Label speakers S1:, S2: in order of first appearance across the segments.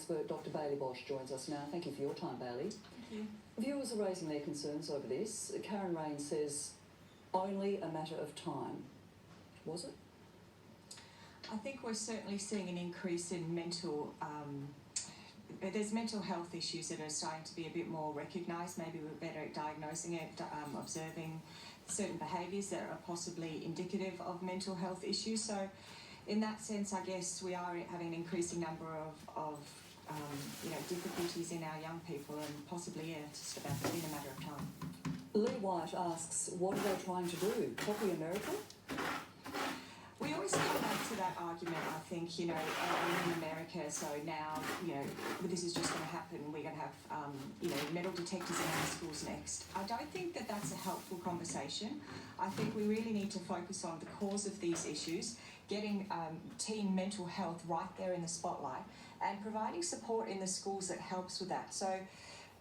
S1: expert Dr. Bailey Bosch joins us now. Thank you for your time, Bailey.
S2: Thank you.
S1: Viewers are raising their concerns over this. Karen Raine says, only a matter of time. Was it?
S2: I think we're certainly seeing an increase in there's mental health issues that are starting to be a bit more recognised. Maybe we're better at diagnosing it, observing certain behaviours that are possibly indicative of mental health issues. So in that sense, I guess we are having an increasing number of difficulties in our young people, and possibly, just about within a matter of time.
S1: Lee White asks, what are they trying to do? Copy America?
S2: We always come back to that argument, I think, we're in America, so now, this is just going to happen. We're going to have, metal detectors in our schools next. I don't think that that's a helpful conversation. I think we really need to focus on the cause of these issues, getting teen mental health right there in the spotlight, and providing support in the schools that helps with that. So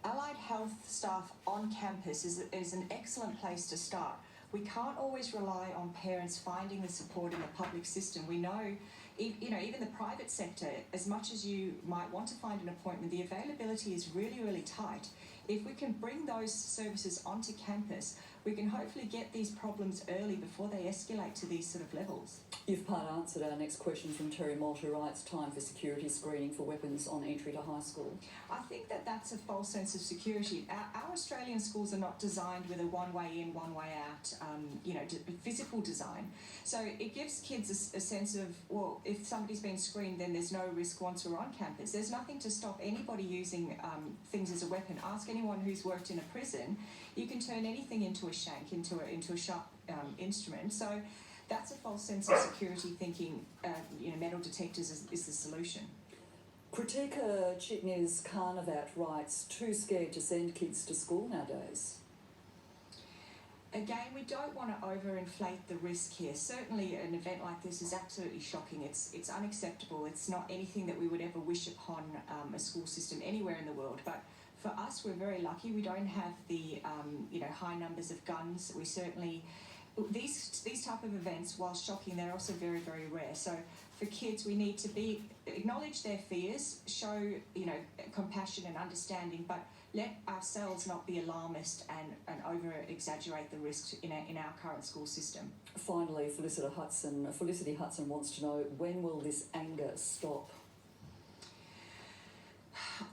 S2: allied health staff on campus is an excellent place to start. We can't always rely on parents finding the support in the public system. We know, even the private sector, as much as you might want to find an appointment, the availability is really, really tight. If we can bring those services onto campus, we can hopefully get these problems early before they escalate to these sort of levels.
S1: You've part answered our next question from Terry Moult, who writes, time for security screening for weapons on entry to high school.
S2: I think that that's a false sense of security. Our Australian schools are not designed with a one-way in, one-way out, physical design. So it gives kids a sense of, well, if somebody's been screened, then there's no risk once we're on campus. There's nothing to stop anybody using things as a weapon. Ask anyone who's worked in a prison. You can turn anything into a shank, into a sharp instrument. So that's a false sense of security, thinking metal detectors is the solution.
S1: Kritika Chitnis Karnavat writes, too scared to send kids to school nowadays.
S2: Again, we don't want to overinflate the risk here. Certainly an event like this is absolutely shocking. It's unacceptable. It's not anything that we would ever wish upon a school system anywhere in the world. But for us, we're very lucky. We don't have the high numbers of guns. We certainly, these type of events, while shocking, they're also very, very rare. So for kids, we need to acknowledge their fears, show compassion and understanding, but let ourselves not be alarmist and over exaggerate the risks in our current school system.
S1: Finally, Felicity Hudson wants to know, when will this anger stop?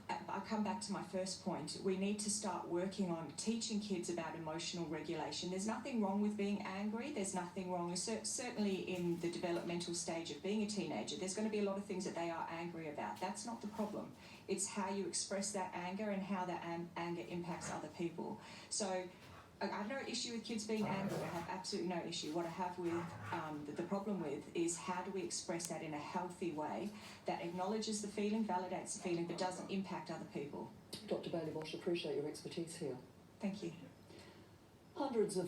S2: I come back to my first point. We need to start working on teaching kids about emotional regulation. There's nothing wrong with being angry. There's nothing wrong, certainly in the developmental stage of being a teenager. There's going to be a lot of things that they are angry about. That's not the problem. It's how you express that anger and how that anger impacts other people. So I have no issue with kids being angry. I have absolutely no issue. What I have with the problem with is how do we express that in a healthy way that acknowledges the feeling, validates the feeling, but doesn't impact other people.
S1: Dr. Bailey Bosch, appreciate your expertise here.
S2: Thank you.
S1: Hundreds of